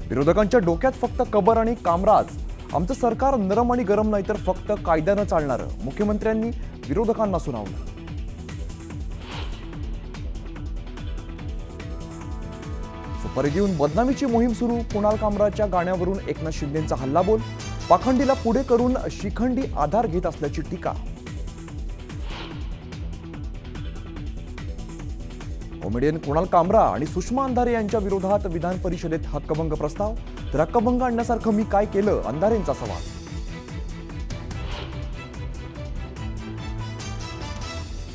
विरोधकांच्या डोक्यात फक्त कबर आणि कामराज. आमचं सरकार नरम आणि गरम नाही तर फक्त कायद्यानं चालणारं, मुख्यमंत्र्यांनी विरोधकांना सुनावलं. सुपारी देऊन बदनामीची मोहीम सुरू. कुणाल कामराच्या गाण्यावरून एकनाथ शिंदेंचा हल्लाबोल. पाखंडीला पुढे करून शिखंडी आधार घेत असल्याची टीका. कॉमेडियन कुणाल कामरा आणि सुषमा अंधारे यांच्या विरोधात विधान परिषदेत हक्कभंग प्रस्ताव. तर हक्कभंग आणण्यासारखं मी काय केलं, अंधारेंचा सवाल.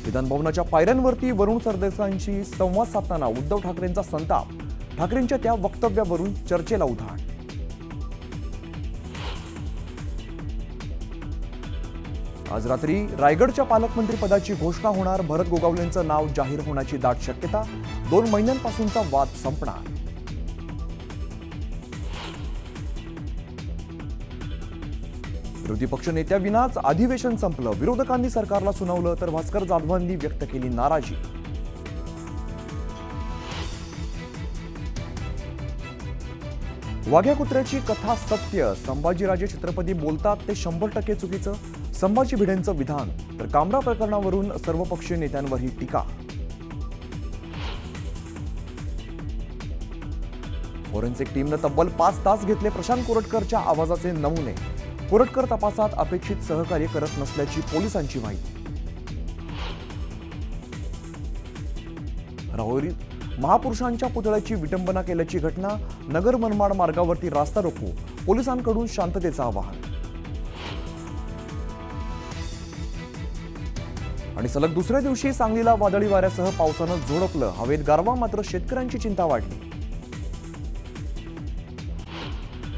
विधानभवनाच्या पायऱ्यांवरती वरुण सरदेसाईंशी संवाद साधताना उद्धव ठाकरेंचा संताप. ठाकरेंच्या त्या वक्तव्यावरून चर्चेला उधाण. आज रात्री रायगडच्या पालकमंत्री पदाची घोषणा होणार. भरत गोगावलेंचं नाव जाहीर होण्याची दाट शक्यता. 2 महिन्यांपासूनचा वाद संपणार. विरोधी पक्ष नेत्याविनाच अधिवेशन संपलं. विरोधकांनी सरकारला सुनावलं तर भास्कर जाधवांनी व्यक्त केली नाराजी. वाघ्या कुत्र्याची कथा सत्य. संभाजीराजे छत्रपती बोलतात ते 100% चुकीचं. संभाजी भिडेंचं विधान. तर कामरा प्रकरणावरून सर्वपक्षीय नेत्यांवर ही टीका. फॉरेन्सिक टीमनं तब्बल 5 तास घेतले प्रशांत कोरटकरच्या आवाजाचे नमुने. कोरटकर तपासात अपेक्षित सहकार्य करत नसल्याची पोलिसांची माहिती. राहुरीत महापुरुषांच्या पुतळ्याची विटंबना केल्याची घटना. नगर मनमाड मार्गावरती रास्ता रोको. पोलिसांकडून शांततेचं आवाहन. आणि सलग दुसऱ्या दिवशी सांगलीला वादळी वाऱ्यासह पावसानं झोडपलं. हवेत गारवा, मात्र शेतकऱ्यांची चिंता वाढली.